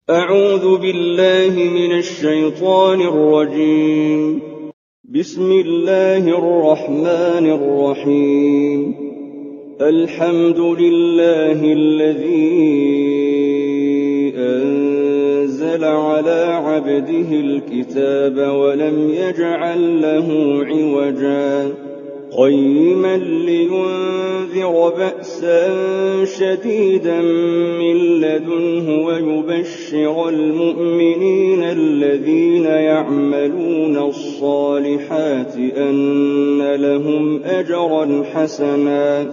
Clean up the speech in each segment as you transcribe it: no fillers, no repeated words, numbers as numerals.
أعوذ بالله من الشيطان الرجيم. بسم الله الرحمن الرحيم. الحمد لله الذي أنزل على عبده الكتاب ولم يجعل له عوجا قيما لينذر بأسا شديدا من لدنه ويبشر المؤمنين الذين يعملون الصالحات أن لهم أجرا حسنا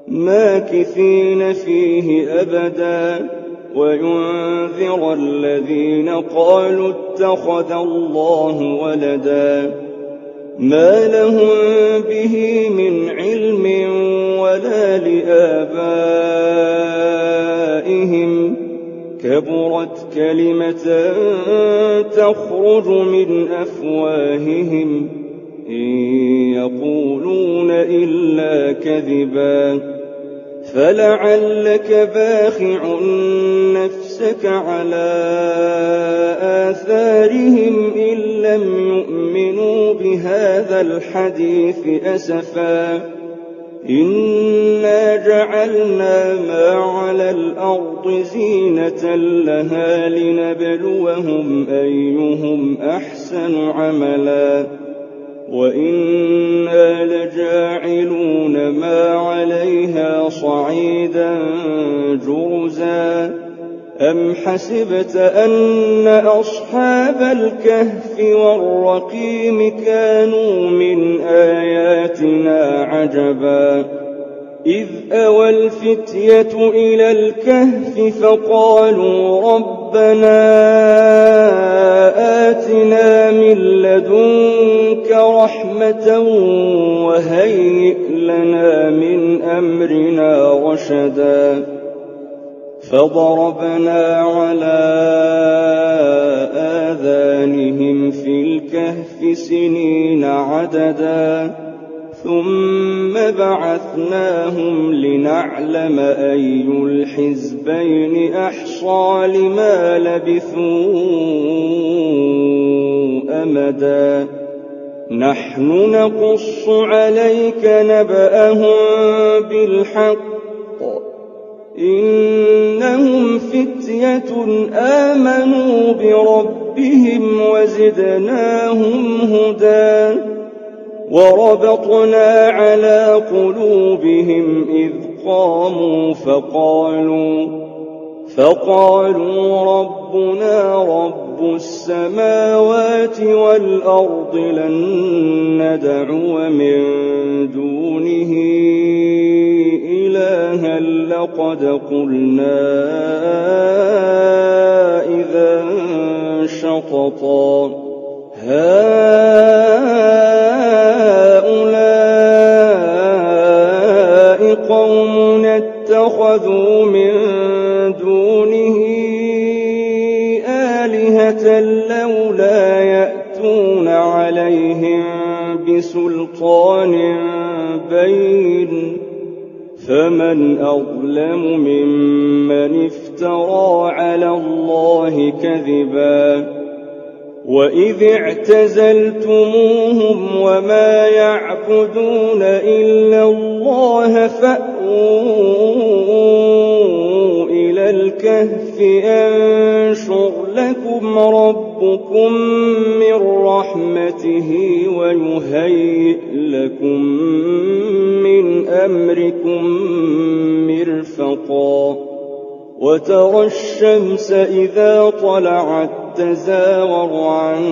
ماكثين فيه أبدا وينذر الذين قالوا اتخذ الله ولدا ما لهم به من علم ولا لآبائهم كبرت كلمة تخرج من أفواههم إن يقولون إلا كذبا فلعلك باخع نفسك على آثارهم إن لم يؤمنوا بهذا الحديث أسفا إنا جعلنا ما على الأرض زينة لها لنبلوهم أيهم أحسن عملا وإنا لجاعلون ما عليها صعيدا جرزا أم حسبت أن أصحاب الكهف والرقيم كانوا من آياتنا عجبا إذ أوى الفتية إلى الكهف فقالوا ربنا آتنا من لدنك رحمة وهيئ لنا من أمرنا رشدا فضربنا على آذانهم في الكهف سنين عددا ثم بعثناهم لنعلم أي الحزبين أحصى لما لبثوا أمدا نحن نقص عليك نبأهم بالحق إنهم فتية آمنوا بربهم وزدناهم هدى وربطنا على قلوبهم إذ قاموا فقالوا ربنا رب السماوات والأرض لن ندعو من دونه إلها لقد قلنا إذا شططا هؤلاء قوم اتخذوا من دونه آلهة لولا يأتون عليهم بسلطان بين فمن أظلم ممن افترى على الله كذبا وإذ اعتزلتموهم وما يعبدون إلا الله فأووا إلى الكهف ينشر لكم ربكم من رحمته ويهيئ لكم من أمركم مرفقا وترى الشمس إذا طلعت تزاور عن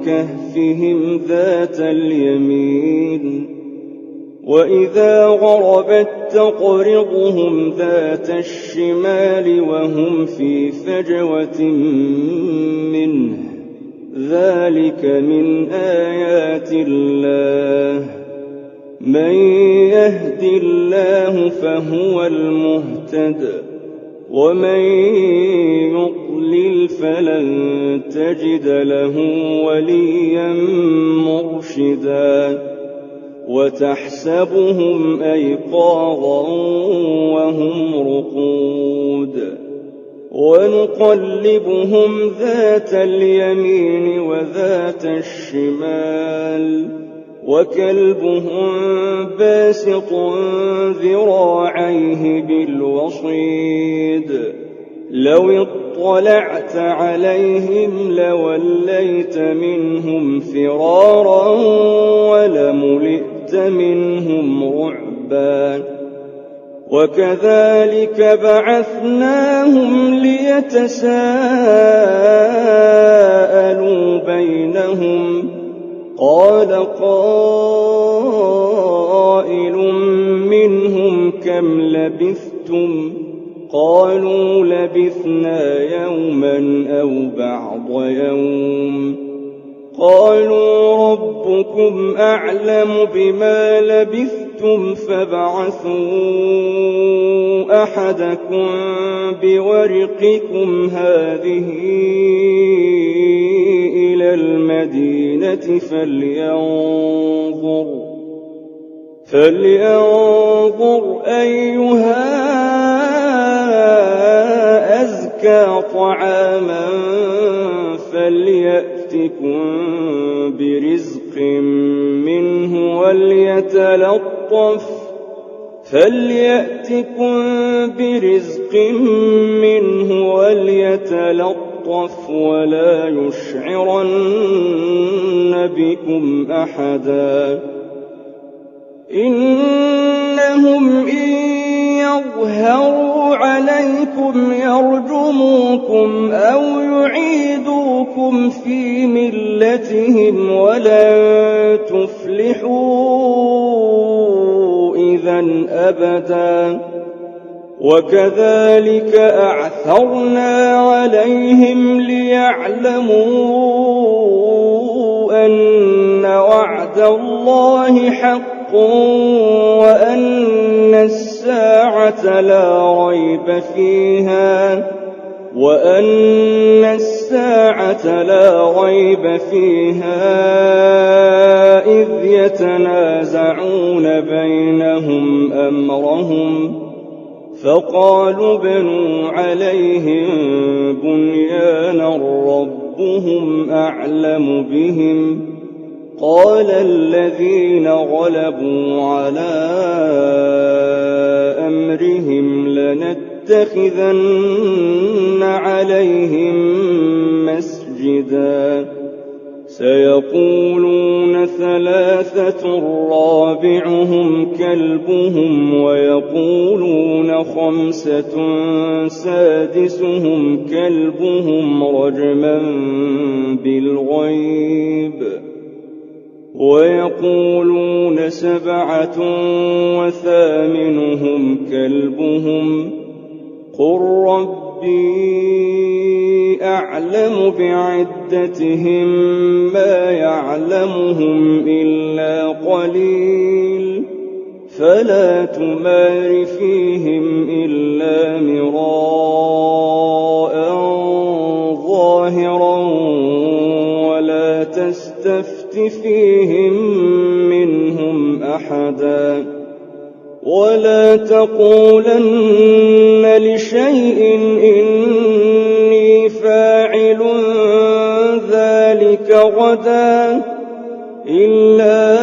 كهفهم ذات اليمين وإذا غربت تقرضهم ذات الشمال وهم في فجوة منه ذلك من آيات الله من يهد الله فهو المهتد ومن يضلل فلن تجد له وليا مرشدا وتحسبهم أيقاظا وهم رقود ونقلبهم ذات اليمين وذات الشمال وكلبهم باسط ذراعيه بالوصيد لو اطلعت عليهم لوليت منهم فرارا ولملئت منهم رعبا وكذلك بعثناهم ليتساءلوا بينهم قال قائل منهم كم لبثتم قالوا لبثنا يوما أو بعض يوم قالوا ربكم أعلم بما لبثتم فابعثوا أحدكم بورقكم هذه إلى المدينة فلينظر أيها أزكى طعاما فليأتكم برزق منه وليتلطف ولا يشعرن بكم أحدا إنهم إن يظهروا عليكم يرجموكم أو يعيدوكم في ملتهم ولن تفلحوا إذا أبدا وكذلك أعثرنا عليهم ليعلموا أن وعد الله حق وأن الساعة لا ريب فيها إذ يتنازعون بينهم أمرهم فقالوا ابنوا عليهم بنيانا ربهم أعلم بهم قال الذين غلبوا على أمرهم لنتخذن عليهم مسجدا سيقولون ثلاثة رابعهم كلبهم ويقولون خمسة سادسهم كلبهم رجما بالغيب ويقولون سبعة وثامنهم كلبهم قل ربي أعلم بعدتهم ما يعلمهم إلا قليل فلا تمار فيهم إلا مراء ظاهرا ولا تستفت فيهم منهم أحدا ولا تقولن لشيء إني فاعل ذلك غدا إلا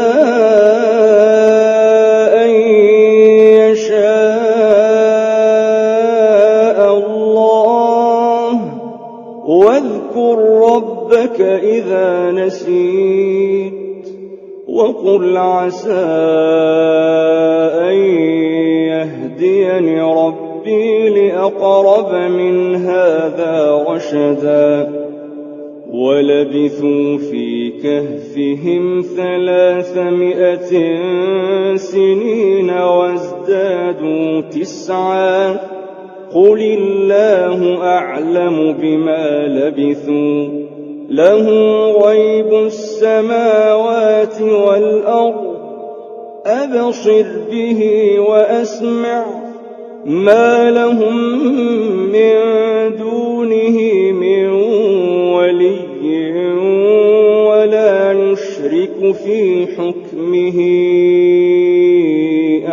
أن يشاء الله واذكر ربك إذا نسيت وقل عسى أن يهديني ربي لأقرب من هذا رشدا ولبثوا في كهفهم 300 سنين وازدادوا 9 قل الله أعلم بما لبثوا له غيب السماوات والأرض أبصر به وأسمع ما لهم من دونه من ولي ولا يشرك في حكمه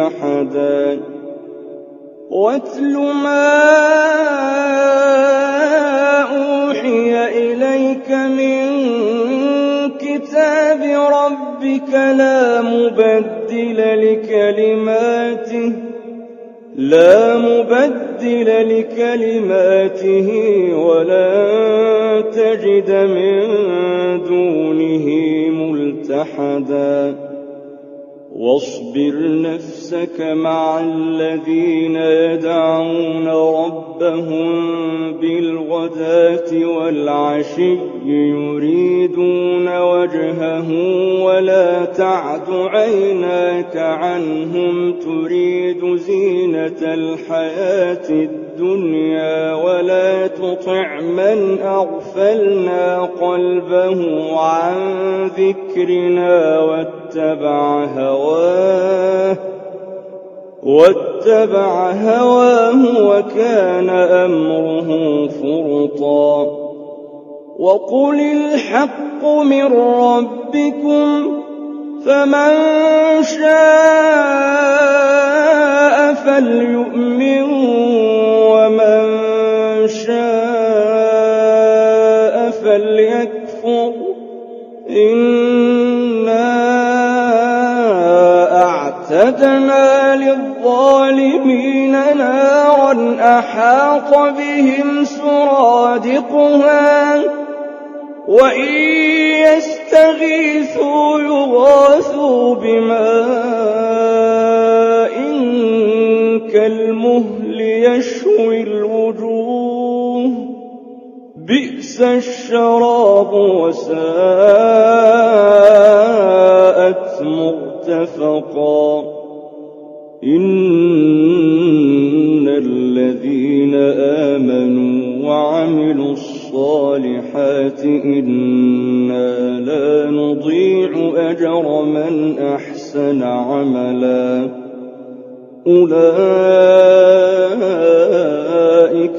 أحدا واتل ما ربك لا مبدل لكلماته ولن تجد من دونه ملتحدا واصبر نفسك مع الذين يدعون ربهم بالغداة والعشي يريدون وجهه ولا تعد عيناك عنهم تريد زينة الحياة الدنيا ولا تطع من أغفلنا قلبه عن ذكرنا واتبع هواه وكان أمره فرطا وقل الحق من ربكم فمن شاء فليؤمن ومن شاء فليكفر أعتدنا للظالمين نارا أحاط بهم سرادقها وإن يستغيثوا يغاثوا بماء كالمهل يشوي الوجوه بئس الشراب وساءت مرتفقا إن الذين آمنوا وعملوا الصالحات إنا لا نضيع أجر من أحسن عملا أولئك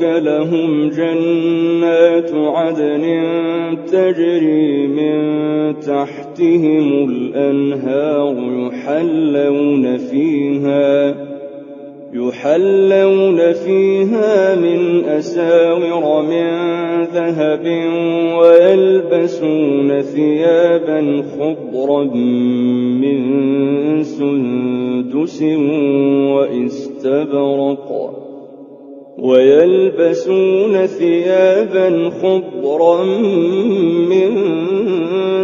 لهم جنات عدن تجري من تحتهم الأنهار يحلون فيها من أساور من ذهب ويلبسون ثيابا خضرا من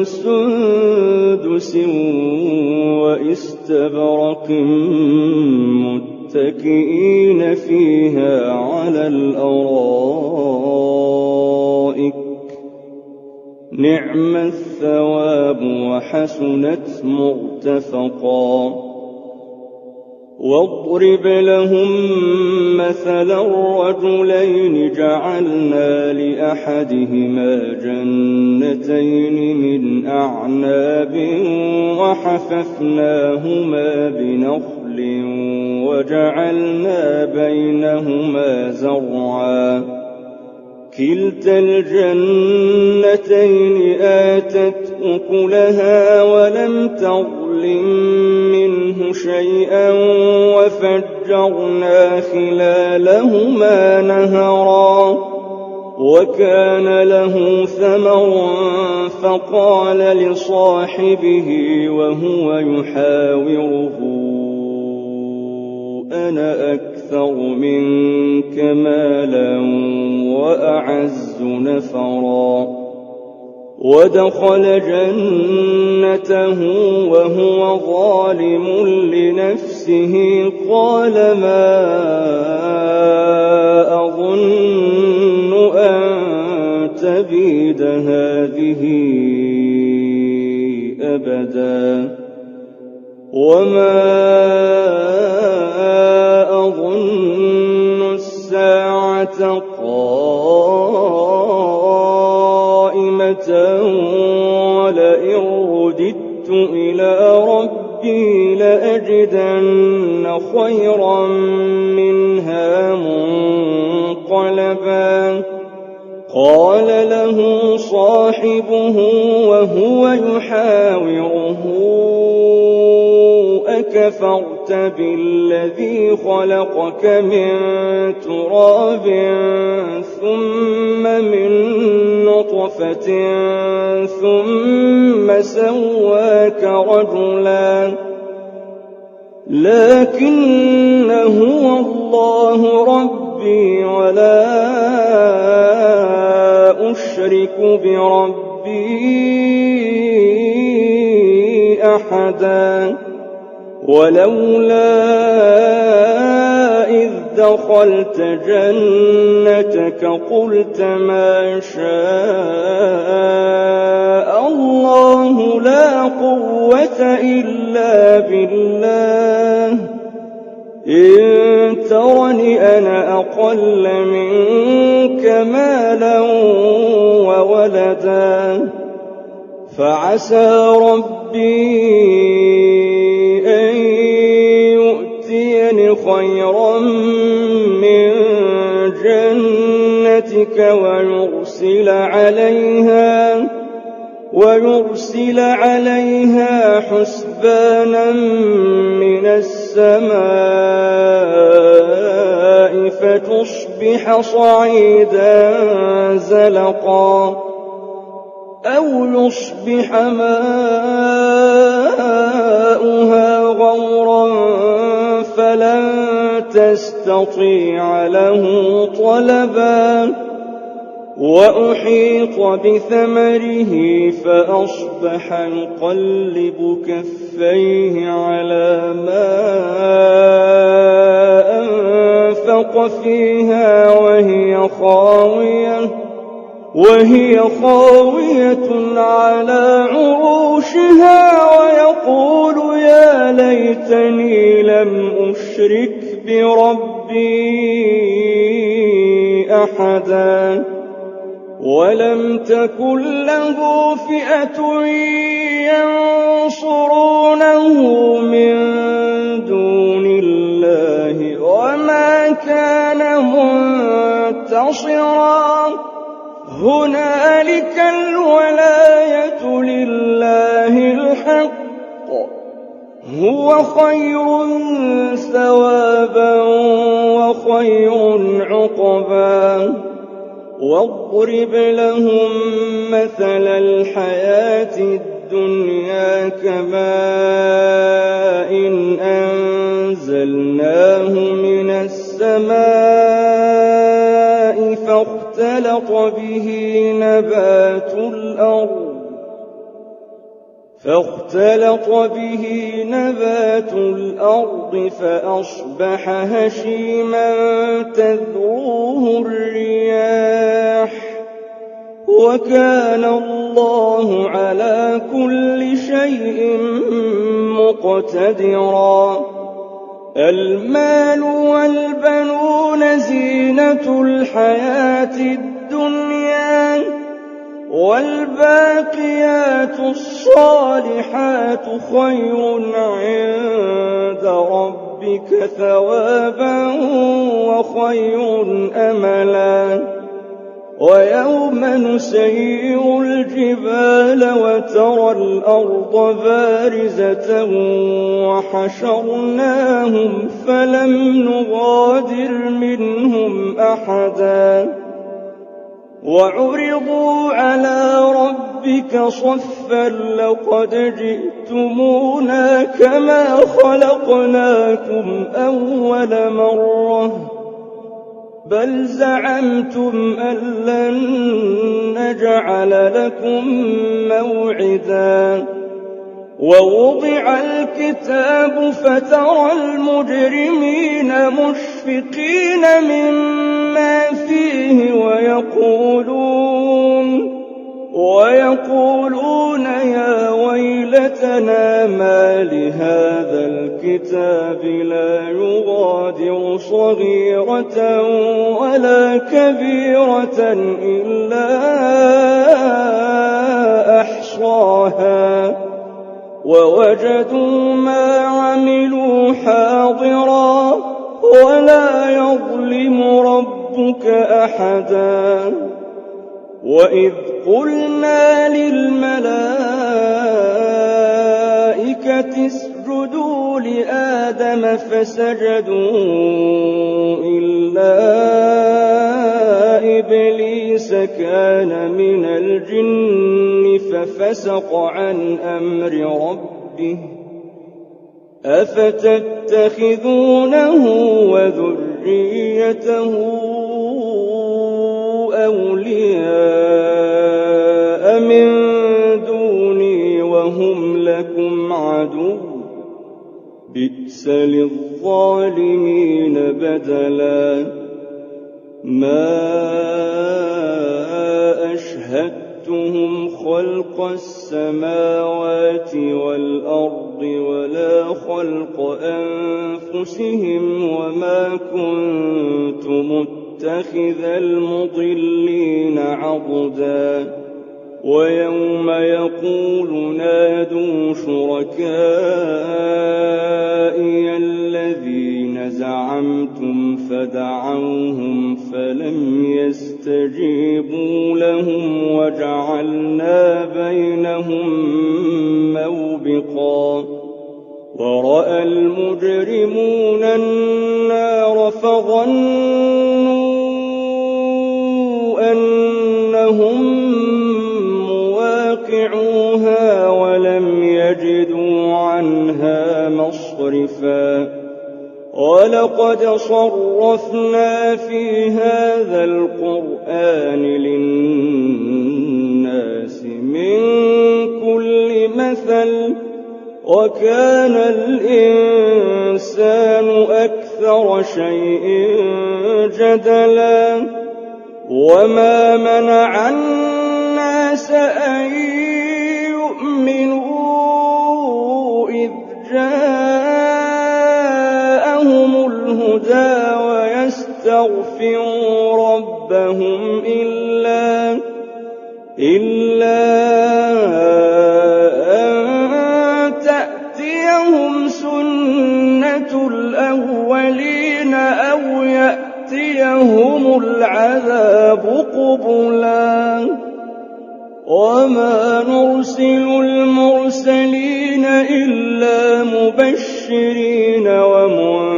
سندس واستبرق متكئين فيها على الأرائك نعم الثواب وحسنت مرتفقا واضرب لهم مثلا الرجلين جعلنا لأحدهما جنتين من أعناب وحففناهما بنخل وجعلنا بينهما زرعا كلتا الجنتين آتت أكلها ولم تظلم منه شيئا وفجرنا خلالهما نهرا وكان له ثمر فقال لصاحبه وهو يحاوره أنا أكثر منك مالا وأعز نفرا ودخل جنته وهو ظالم لنفسه قال ما أظن أن تبيد هذه أبدا وما أظن الساعة قائمة ولئن رددت إلى ربي لأجدن خيرا منها منقلبا قال له صاحبه وهو يحاوره أكفرت بالذي خلقك من تراب ثم من نطفة نطفة ثم سواك رجلا لكن هو الله ربي ولا أشرك بربي أحدا ولولا إذ دخلت جنتك قلت ما شاء الله لا قوة إلا بالله إن ترني أنا أقل منك مالا وولدا فعسى ربي أن يؤتيني خيرا من جنتك ويرسل عليها حسبانا من السماء فتصبح صعيدا زلقا أو يصبح ماؤها غورا فلن تستطيع له طلبا وأحيط بثمره فأصبح يقلب كفيه على ما أنفق فيها وهي خاوية على عروشها ويقول يا ليتني لم أشرك بربي أحدا ولم تكن له فئة ينصرونه من دون الله وما كان منتصرا هنالك الولاية لله الحق هو خير ثوابا وخير عقبا واضرب لهم مثل الحياة الدنيا كماء أنزلناه من السماء فاختلط به نبات الأرض فأصبح هشيما تذروه الرياح وكان الله على كل شيء مقتدرا المال والبنون زينة الحياة الدنيا والباقيات الصالحات خير عند ربك ثوابا وخير أملا ويوم نسير الجبال وترى الأرض بارزة وحشرناهم فلم نغادر منهم أحدا وعرضوا على ربك صفا لقد جئتمونا كما خلقناكم أول مرة بل زعمتم أن لن نجعل لكم موعدا ووضع الكتاب فترى المجرمين مشفقين مما فيه ويقولون يا ويلتنا ما لهذا الكتاب لا يغادر صغيرة ولا كبيرة إلا أحصاها ووجدوا ما عملوا حاضرا ولا يظلم ربك أحدا وإذ قلنا للملائكة اسجدوا لآدم فسجدوا إلا إبليس إبليس كان من الجن ففسق عن أمر ربه أفتتخذونه وذريته أولياء من دوني وهم لكم عدو بئس للظالمين بدلا ما أشهدتهم خلق السماوات والأرض ولا خلق أنفسهم وما كنت متخذ المضلين عضدا ويوم يقول نادوا شركائي الذين زعمتم فدعوهم فلم يستجيبوا لهم وجعلنا بينهم موبقا ورأى المجرمون النار فظنوا أنهم مواقعوها ولم يجدوا عنها مصرفا ولقد صرفنا في هذا القرآن للناس من كل مثل وكان الإنسان أكثر شيء جدلا وما منع الناس أن يؤمنوا إذ جاءهم الهدى ويستغفروا ربهم إلا أن تأتيهم سنة الأولين أو يأتيهم العذاب قبلا وما نرسل المرسلين إلا مبشرين ومنذرين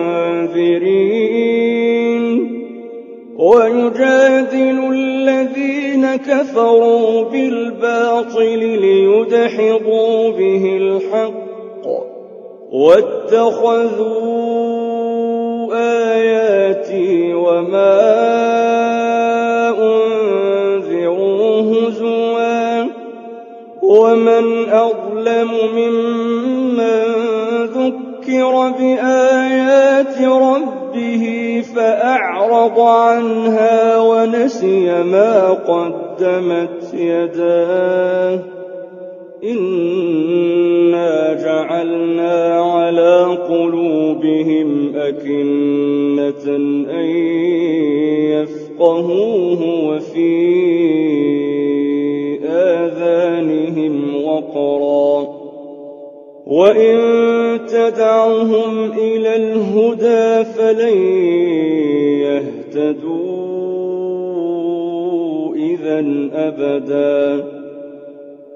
ويجادل الذين كفروا بالباطل ليدحضوا به الحق واتخذوا آياتي وما أنذروا هزوا ومن أظلم ممن ذكر بآيات ربه فأعرض عنها ونسي ما قدمت يداه إنا جعلنا على قلوبهم أكنة أن يفقهوه وفي آذانهم وقرا وإن تدعهم إلى الهدى فلن يهتدوا إذا أبدا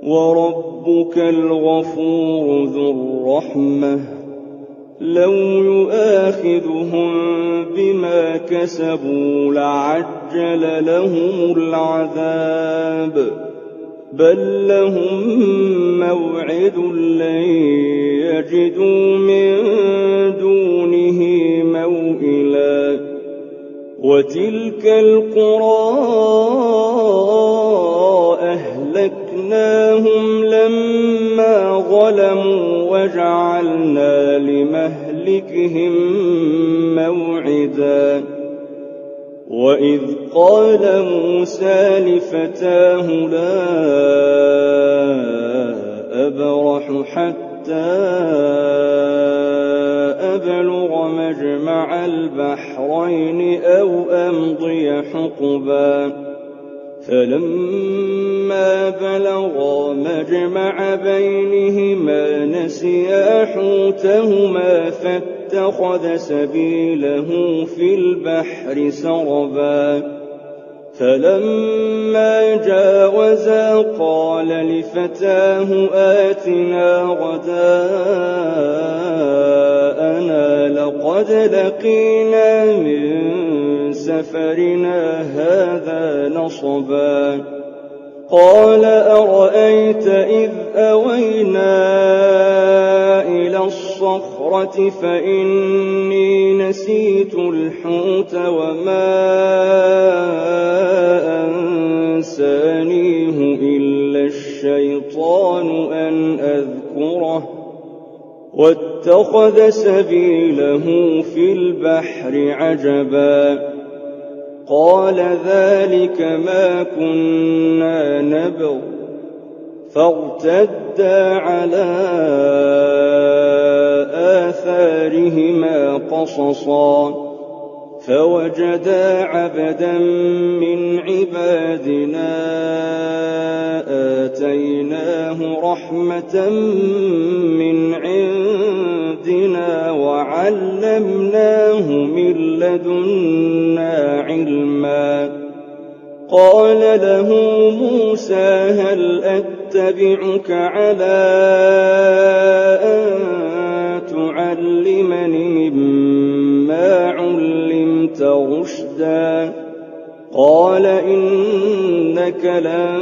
وربك الغفور ذو الرحمة لو يؤاخذهم بما كسبوا لعجل لهم العذاب بل لهم موعد لن يجدوا من دونه موئلا وتلك القرى أهلكناهم لما ظلموا وجعلنا لمهلكهم موعدا وإذ قال موسى لفتاه لا أبرح حتى أبلغ مجمع البحرين أو أمضي حقبا فلما بلغا مجمع بينهما نسيا حوتهما فاتخذ سبيله في البحر سربا فلما جاوزا قال لفتاه آتنا غداءنا لقد لقينا من سفرنا هذا نصبا قال أرأيت إذ أوينا إلى الصخرة فإني نسيت الحوت وما أنسانيه إلا الشيطان أن أذكره واتخذ سبيله في البحر عجبا قال ذلك ما كنا نبغ فارتدا على آثارهما قصصا فوجدا عبدا من عبادنا آتيناه رحمة من عندنا وعلمناه من لدنا علما قال له موسى هل أتبعك على أن تعلمني مما علمت رشدا قال إنك لن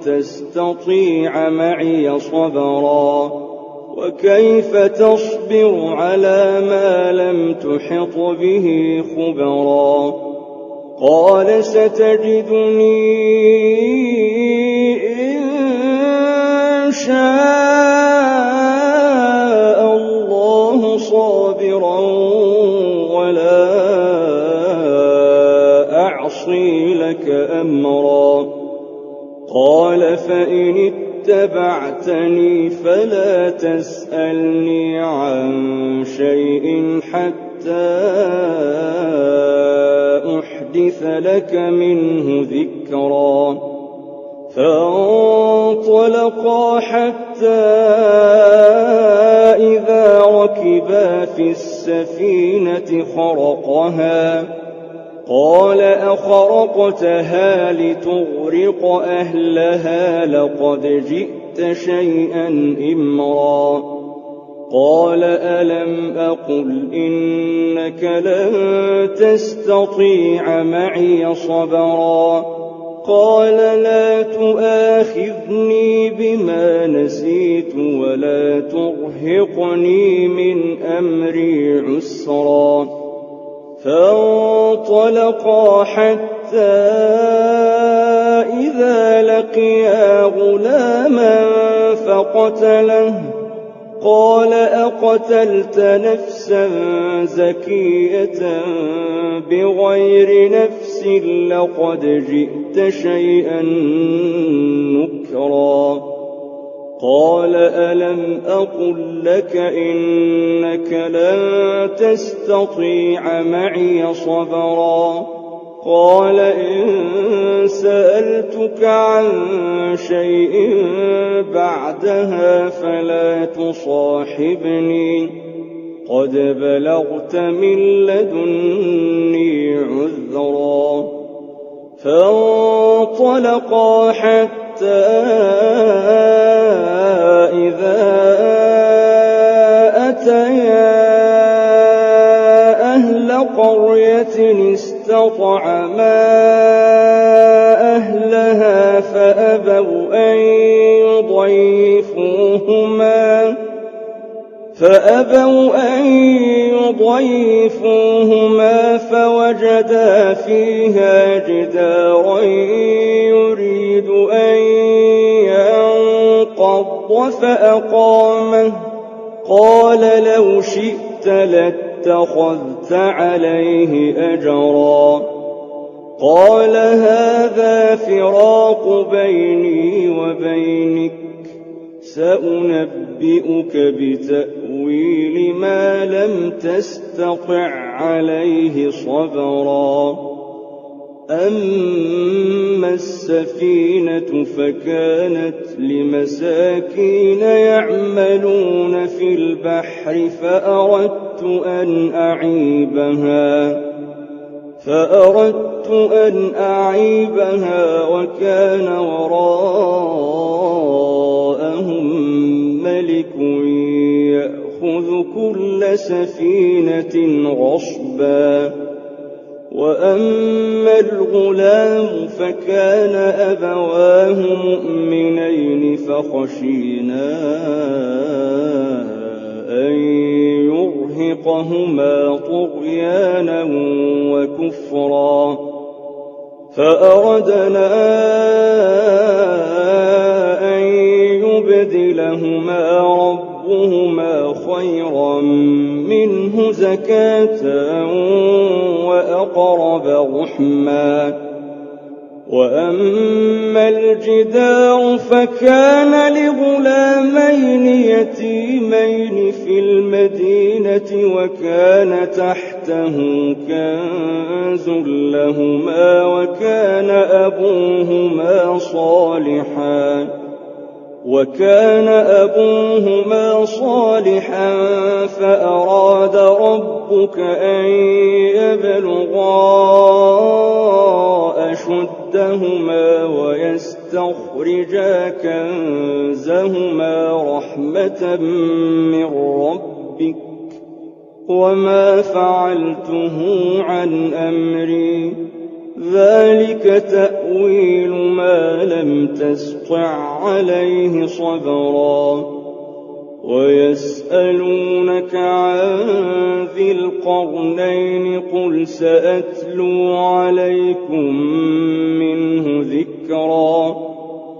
تستطيع معي صبرا وكيف تصبر على ما لم تحط به خبرا قال ستجدني إن شاء الله صابرا ولا أعصي لك أمرا قال فإن اتبعتني فلا تسألني عن شيء حتى أحدث لك منه ذكرا فانطلقا حتى إذا ركبا في السفينة خرقها قال أخرقتها لتغرق أهلها لقد جئت شيئا إمرا قال ألم أقل إنك لن تستطيع معي صبرا قال لا تؤاخذني بما نسيت ولا ترهقني من أمري عسرا فانطلقا حتى إذا لقيا غلاما فقتله قال أقتلت نفسا زكية بغير نفس لقد جئت شيئا نكرا قال ألم أقل لك إنك لن تستطيع معي صبرا قال إن سألتك عن شيء بعدها فلا تصاحبني قد بلغت من لدني عذرا فانطلقا حتى إذا أتيا أهل قرية استطعما أهلها فأبوا أن يضيفوهما فوجدا فيها جدارا يريد أن ينقض فأقامه قال لو شئت لاتخذت عليه أجرا قال هذا فراق بيني وبينك سأنبئك بتأويل ما لم تستطع عليه صبرا أما السفينة فكانت لمساكين يعملون في البحر فأردت أن أعيبها وكان وراءهم ملك يأخذ كل سفينة غصبا وأما الغلام فكان أبواه مؤمنين فخشينا أن يرهقهما طغيانا وكفرا فأردنا أن يبدلهما ربهما خيرا منه زكاة وأقرب رحما وأما الجدار فكان لغلامين يتيمين في المدينة وكان تحته كنز لهما وكان أبوهما صالحا فأراد ربك أن يبلغا أشدهما ويستخرجا كنزهما رحمة من ربك وما فعلته عن أمري ذلك تأويل ما لم تسطع عليه صبرا ويسألونك عن ذي القرنين قل سأتلو عليكم منه ذكرا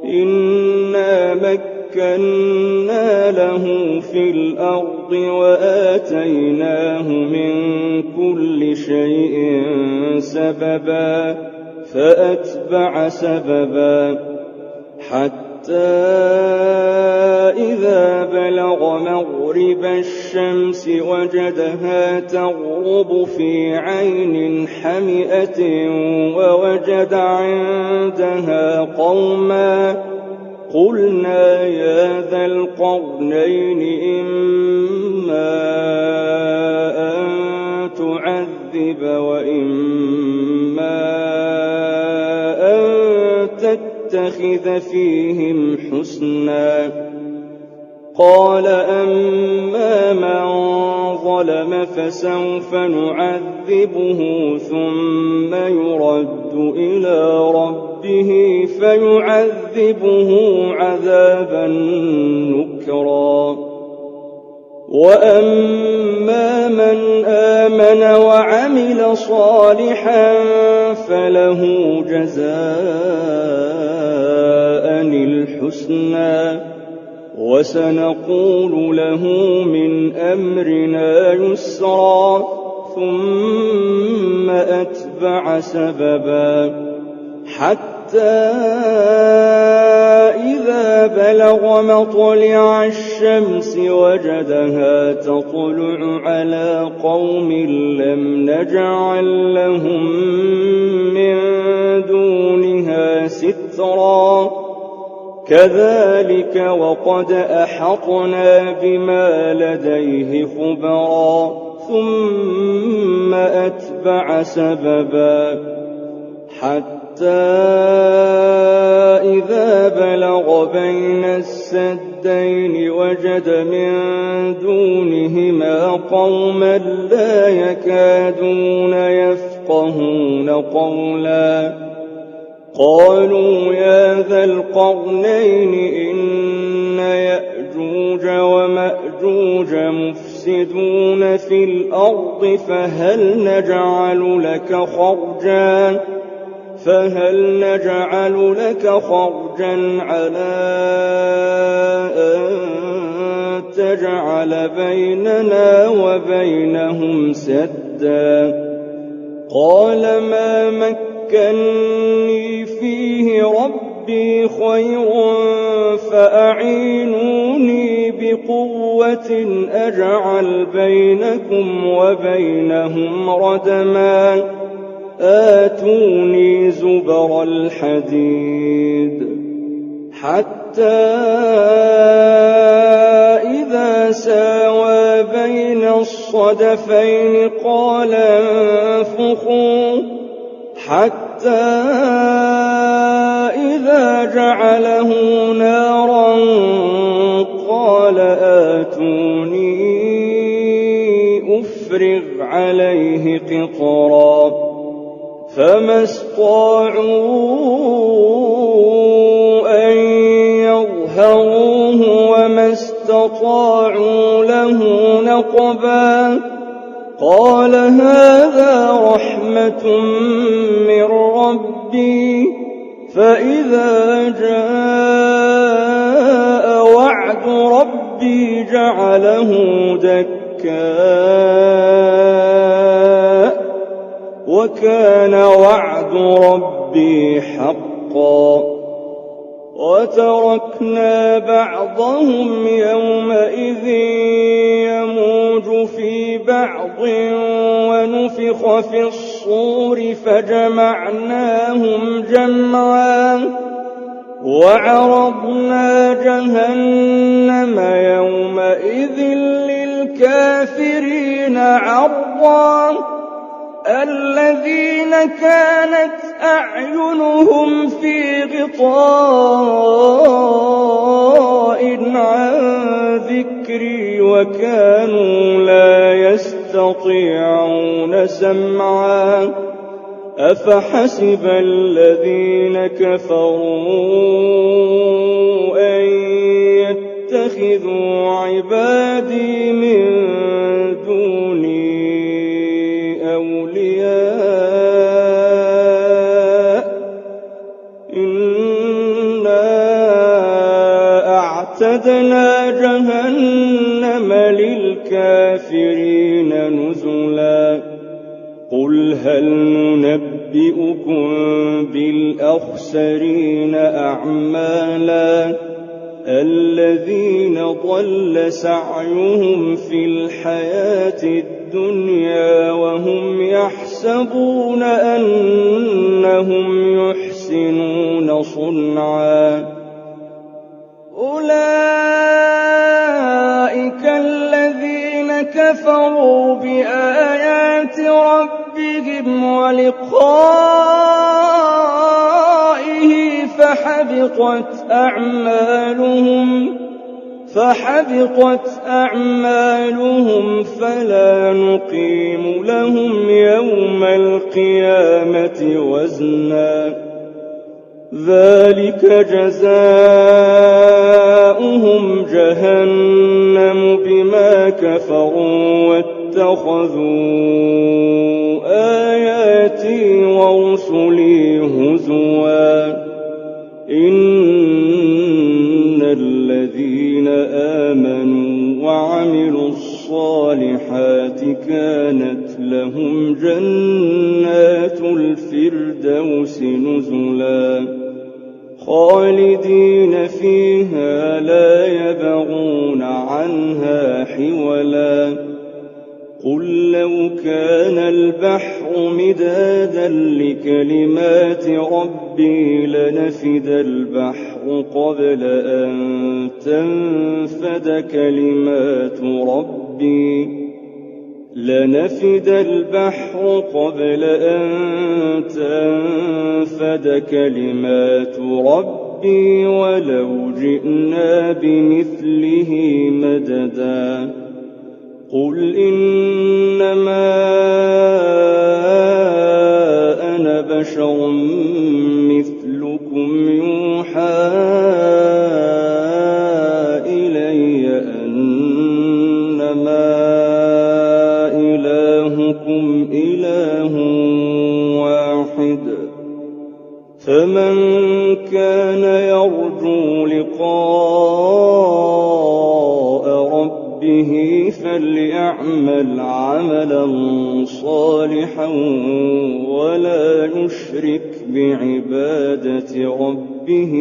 إنا مكنا له في الأرض وآتيناه من كل شيء سببا فأتبع سببا حتى إذا بلغ مغرب الشمس وجدها تغرب في عين حمئة ووجد عندها قوما قلنا يا ذا القرنين إما أن تعذب وإما أن تتخذ فيهم حسنا قال أما من ظلم فسوف نعذبه ثم يرد إلى ربه فيعذبه عذابا نكرا وأما من آمن وعمل صالحا فله جزاء الحسنى وسنقول له من أمرنا يسرا ثم أتبع سببا حتى إذا بلغ مطلع الشمس وجدها تطلع على قوم لم نجعل لهم من دونها سترا كذلك وقد أحطنا بما لديه خبرا ثم أتبع سببا حتى إذا بلغ بين السدين وجد من دونهما قوما لا يكادون يفقهون قولا قالوا يا ذا القرنين إن يأجوج ومأجوج مفسدون في الأرض فهل نجعل لك خرجا على أن تجعل بيننا وبينهم سدا قال ما مكني فيه ربي خير فأعينوني بقوة أجعل بينكم وبينهم ردما آتوني زبر الحديد حتى إذا ساوى بين الصدفين قال انفخوا حتى إذا جعله نارا قال آتوني أفرغ عليه قطرا فما استطاعوا أن يظهروه وما استطاعوا له نقبا قال هذا رحمة من ربي فإذا جاء وعد ربي جعله دكاء وكان وعد ربي حقا وتركنا بعضهم يومئذ يموج في بعض ونفخ في الصور فجمعناهم جمعا وعرضنا جهنم يومئذ للكافرين عرضا الذين كانت أعينهم في غطاء عن ذكري وكانوا لا يستطيعون سمعا أفحسب الذين كفروا أن يتخذوا عبادي من دوني أولياء إنا أعتدنا جهنم للكافرين نزلا قل هل ننبئكم بالأخسرين أعمالا الذين ضل سعيهم في الحياة الدنيا وهم يحسبون أنهم يحسنون صنعا أولئك الذين كفروا بآيات ربهم ولقائه فحبطت أعمالهم فلا نقيم لهم يوم القيامة وزنا ذلك جزاؤهم جهنم بما كفروا واتخذوا آياتي ورسلي هزوا إن الذين آمنوا وعملوا الصالحات كانت لهم جنات الفردوس نزلا خالدين فيها لا يبغون عنها حولا قل لو كان البحر مدادا لكلمات ربي لنفد البحر قبل أن تنفد كلمات ربي ولو جئنا بمثله مددا قل إنما أنا بشر مثلكم يوحى إلي أنما إلهكم إله واحد فمن كان يرجو لقاء ربه فليعمل عملا صالحا ولا يشرك بعبادة ربه